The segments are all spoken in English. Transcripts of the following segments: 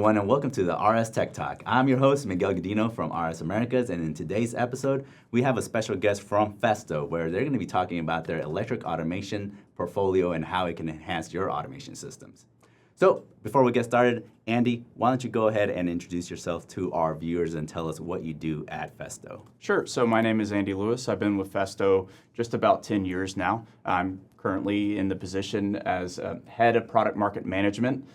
everyone, and welcome to the RS Tech Talk. I'm your host, Miguel Godino from RS Americas, and in today's episode, we have a special guest from Festo, where they're going to be talking about their electric automation portfolio and how it can enhance your automation systems. So, before we get started, Andy, why don't you go ahead and introduce yourself to our viewers and tell us what you do at Festo? Sure. So my name is Andy Lewis. I've been with Festo just about 10 years now. I'm currently in the position as head of product market management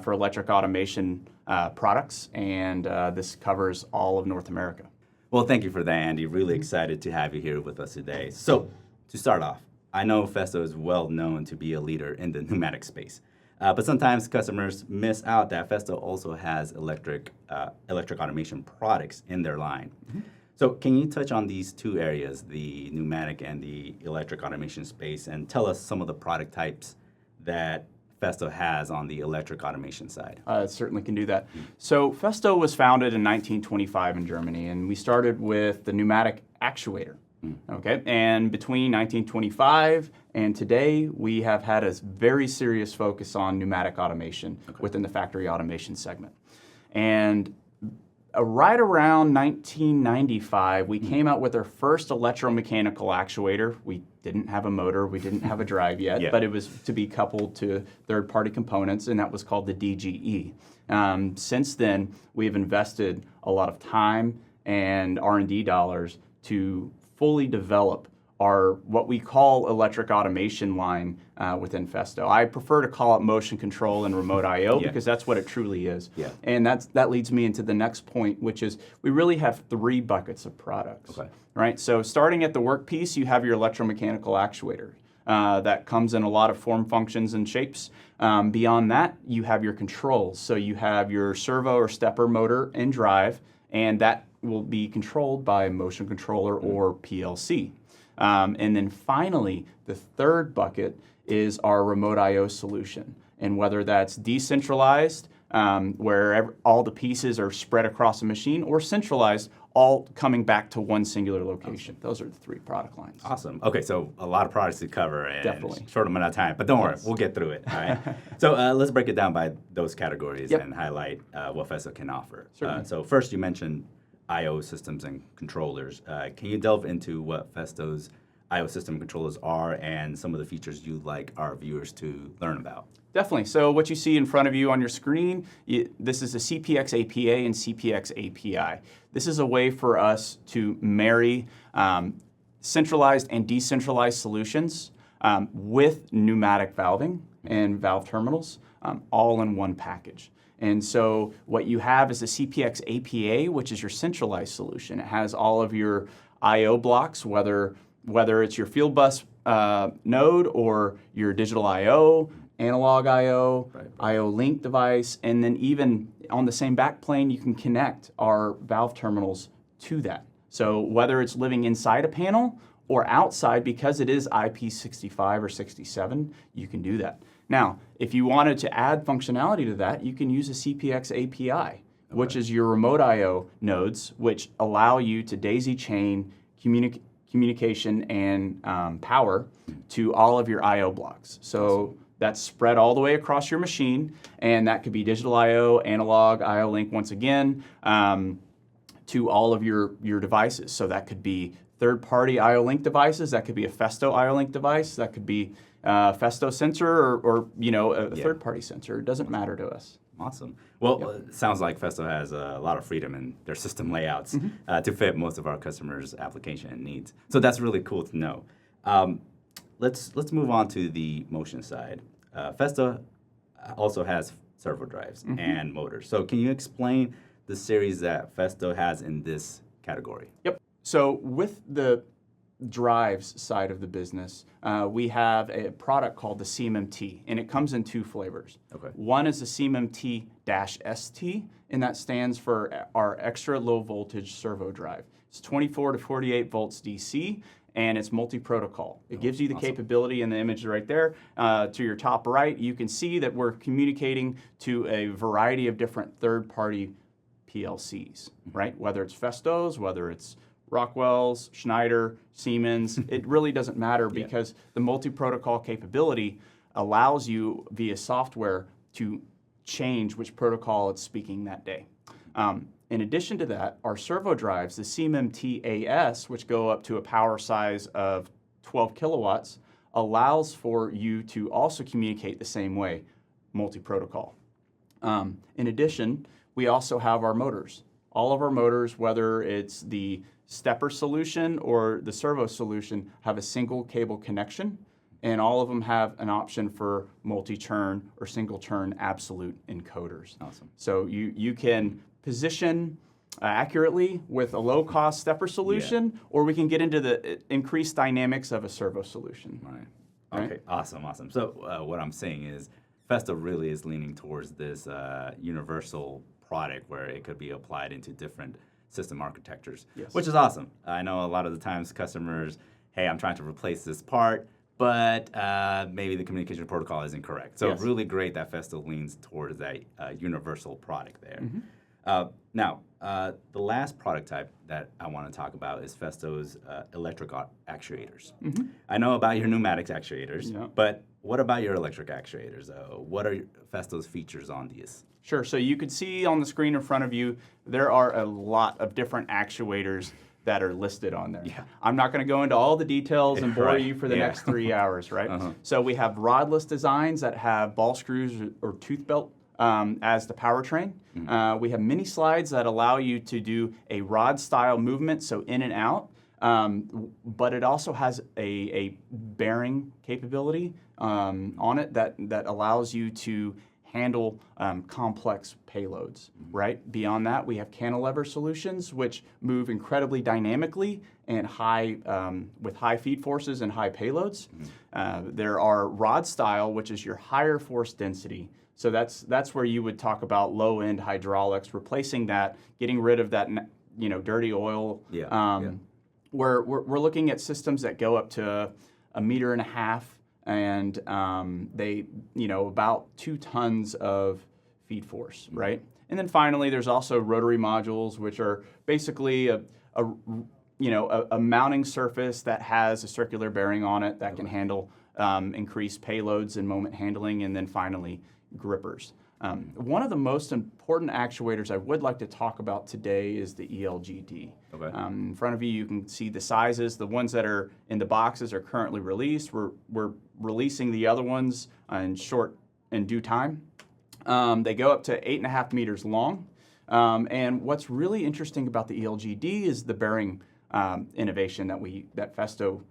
for electric automation products, and this covers all of North America. Well, thank you for that, Andy. Really excited to have you here with us today. So, to start off, I know Festo is well known to be a leader in the pneumatic space. But sometimes customers miss out that Festo also has electric automation products in their line. So can you touch on these two areas, the pneumatic and the electric automation space, and tell us some of the product types that Festo has on the electric automation side? I certainly can do that. So Festo was founded in 1925 in Germany, and we started with the pneumatic actuator. Okay, and between 1925 and today, we have had a very serious focus on pneumatic automation within the factory automation segment. And right around 1995, we came out with our first electromechanical actuator. We didn't have a motor, we didn't have a drive yet, but it was to be coupled to third-party components, and that was called the DGE. Since then, we've invested a lot of time and R&D dollars to fully develop our what we call electric automation line within Festo. I prefer to call it motion control and remote I/O because that's what it truly is. And that leads me into the next point, which is we really have three buckets of products. Right? So starting at the workpiece, you have your electromechanical actuator. That comes in a lot of form, functions, and shapes. Beyond that, you have your controls. So you have your servo or stepper motor and drive, and that will be controlled by a motion controller or PLC. And then finally, the third bucket is our remote I/O solution. And whether that's decentralized, where all the pieces are spread across a machine, or centralized, all coming back to one singular location. Those are the three product lines. Awesome. Okay, so a lot of products to cover in Definitely. a short amount of time. But don't worry, we'll get through it. All right. So let's break it down by those categories and highlight what Festo can offer. So first, you mentioned I/O systems and controllers. Can you delve into what Festo's I/O system controllers are and some of the features you'd like our viewers to learn about? Definitely. So what you see in front of you on your screen, this is a CPX APA and CPX API. This is a way for us to marry centralized and decentralized solutions with pneumatic valving and valve terminals all in one package. And so what you have is the CPX APA, which is your centralized solution. It has all of your I/O blocks, whether it's your field bus node or your digital I/O, analog I/O, I/O link device, and then even on the same backplane, you can connect our valve terminals to that. So whether it's living inside a panel or outside, because it is IP65 or 67, you can do that. Now, if you wanted to add functionality to that, you can use a CPX API, which is your remote I/O nodes, which allow you to daisy chain communication and power to all of your I/O blocks. So that's spread all the way across your machine, and that could be digital I/O, analog, I/O link once again, to all of your devices. So that could be third-party I/O link devices, that could be a Festo I/O link device, that could be Festo sensor or a third-party sensor. It doesn't matter to us. Awesome. Well, it sounds like Festo has a lot of freedom in their system layouts to fit most of our customers' application and needs. So that's really cool to know. Let's move on to the motion side. Festo also has servo drives and motors. So can you explain the series that Festo has in this category? Yep. So with the drives side of the business, we have a product called the CMMT, and it comes in two flavors. One is the CMMT-ST, and that stands for our extra low voltage servo drive. It's 24 to 48 volts DC, and it's multi-protocol. It gives you the capability in the image right there. To your top right, you can see that we're communicating to a variety of different third-party PLCs, right? Whether it's Festos, whether it's Rockwell's, Schneider, Siemens, it really doesn't matter because the multi-protocol capability allows you via software to change which protocol it's speaking that day. In addition to that, our servo drives, the CMM-TAS, which go up to a power size of 12 kilowatts, allows for you to also communicate the same way, multi-protocol. In addition, we also have our motors. All of our motors, whether it's the stepper solution or the servo solution, have a single cable connection, and all of them have an option for multi-turn or single-turn absolute encoders. Awesome. So you can position accurately with a low-cost stepper solution, or we can get into the increased dynamics of a servo solution. Right. Okay, awesome. So what I'm saying is Festo really is leaning towards this universal product where it could be applied into different system architectures, which is awesome. I know a lot of the times customers, hey, I'm trying to replace this part, but maybe the communication protocol is incorrect. So really great that Festo leans towards that universal product there. Now, the last product type that I want to talk about is Festo's electric actuators. I know about your pneumatics actuators, but what about your electric actuators? What are Festo's features on these? Sure. So you could see on the screen in front of you, there are a lot of different actuators that are listed on there. I'm not going to go into all the details and bore you for the next 3 hours, right? So we have rodless designs that have ball screws or tooth belt as the powertrain. We have mini slides that allow you to do a rod style movement, so in and out. But it also has a bearing capability on it that allows you to handle complex payloads, right? Beyond that, we have cantilever solutions, which move incredibly dynamically and with high feed forces and high payloads. There are rod style, which is your higher force density. So that's where you would talk about low-end hydraulics, replacing that, getting rid of that dirty oil. We're looking at systems that go up to 1.5 meters, and they about 2 tons of feed force, right? And then finally, there's also rotary modules, which are basically a mounting surface that has a circular bearing on it that can handle increased payloads and moment handling, and then finally grippers. One of the most important actuators I would like to talk about today is the ELGD. In front of you, you can see the sizes. The ones that are in the boxes are currently released. We're releasing the other ones in due time. They go up to 8.5 meters long. And what's really interesting about the ELGD is the bearing innovation that Festo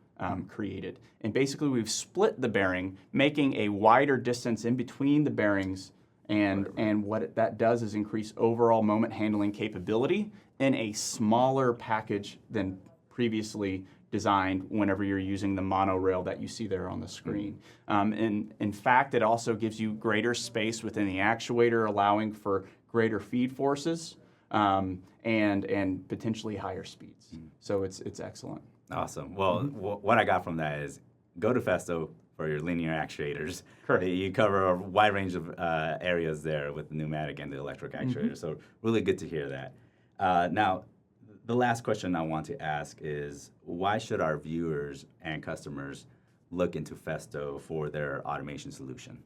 created. And basically, we've split the bearing, making a wider distance in between the bearings. And what that does is increase overall moment handling capability in a smaller package than previously designed whenever you're using the monorail that you see there on the screen. And in fact, it also gives you greater space within the actuator, allowing for greater feed forces and potentially higher speeds. So it's excellent. Awesome. Well, what I got from that is go to Festo for your linear actuators. Correct. You cover a wide range of areas there with the pneumatic and the electric actuators. So really good to hear that. Now, the last question I want to ask is, why should our viewers and customers look into Festo for their automation solution?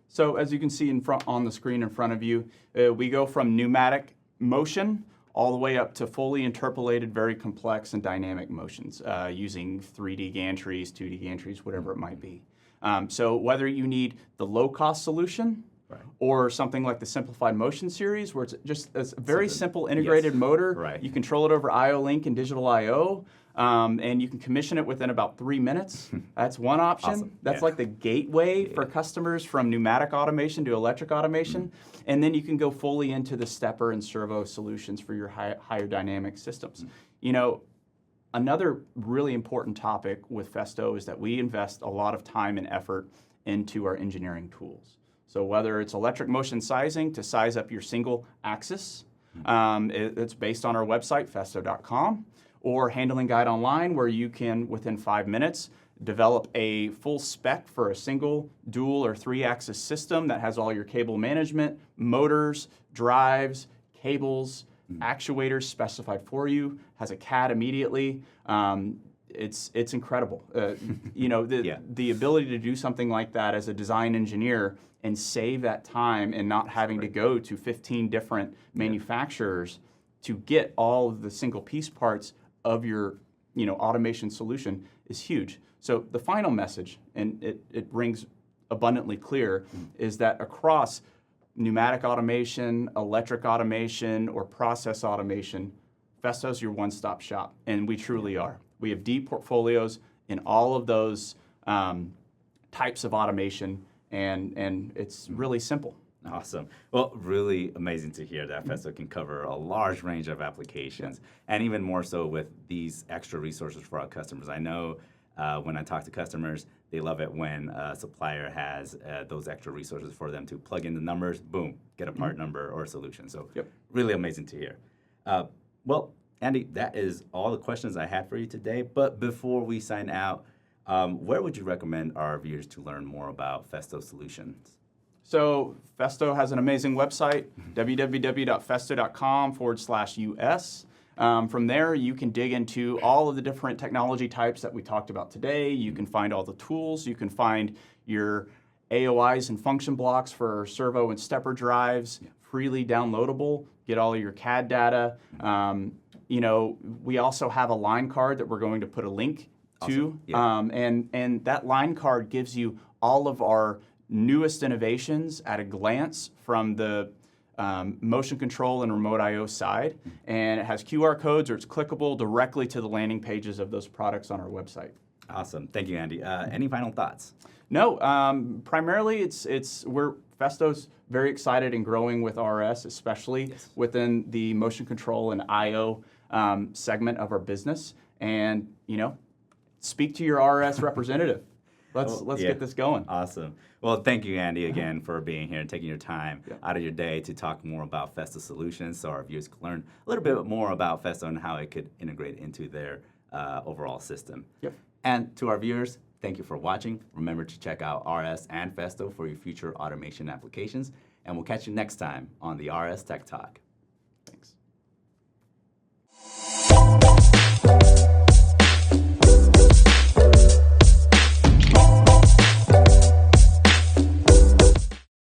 So as you can see on the screen in front of you, we go from pneumatic motion all the way up to fully interpolated, very complex and dynamic motions using 3D gantries, 2D gantries, whatever it might be. So whether you need the low-cost solution or something like the Simplified Motion series, where it's just a very simple integrated motor, you control it over IO-Link and digital I/O, and you can commission it within about 3 minutes. That's one option. Awesome. That's like the gateway for customers from pneumatic automation to electric automation. And then you can go fully into the stepper and servo solutions for your higher dynamic systems. Another really important topic with Festo is that we invest a lot of time and effort into our engineering tools. So whether it's electric motion sizing to size up your single axis, it's based on our website, festo.com, or Handling Guide Online, where you can, within 5 minutes, develop a full spec for a single, dual, or 3-axis system that has all your cable management, motors, drives, cables, actuators specified for you, has a CAD immediately. it's incredible. You know, Yeah. the ability to do something like that as a design engineer and save that time and not having to go to 15 different manufacturers to get all of the single piece parts of your, you know, automation solution is huge. So the final message, and it rings abundantly clear, is that across pneumatic automation, electric automation, or process automation, Festo's your one-stop shop, and we truly are. We have deep portfolios in all of those types of automation, and it's really simple. Awesome. Well, really amazing to hear that Festo can cover a large range of applications, and even more so with these extra resources for our customers. I know when I talk to customers, they love it when a supplier has those extra resources for them to plug in the numbers, boom, get a part number or a solution. So really amazing to hear. Well, Andy, that is all the questions I had for you today. But before we sign out, where would you recommend our viewers to learn more about Festo Solutions? So Festo has an amazing website, www.festo.com/US. From there, you can dig into all of the different technology types that we talked about today. You can find all the tools. You can find your AOIs and function blocks for servo and stepper drives, freely downloadable. Get all of your CAD data. You know, we also have a line card that we're going to put a link to. And that line card gives you all of our newest innovations at a glance from the motion control and remote I/O side, and it has QR codes, or it's clickable directly to the landing pages of those products on our website. Awesome. Thank you, Andy. Any final thoughts? No, primarily we're Festo's very excited and growing with RS, especially within the motion control and I/O segment of our business. And you know, speak to your RS representative. Let's get this going. Awesome. Well, thank you, Andy, again for being here and taking your time out of your day to talk more about Festo Solutions, so our viewers can learn a little bit more about Festo and how it could integrate into their overall system. And to our viewers, thank you for watching. Remember to check out RS and Festo for your future automation applications, and we'll catch you next time on the RS Tech Talk. Thanks.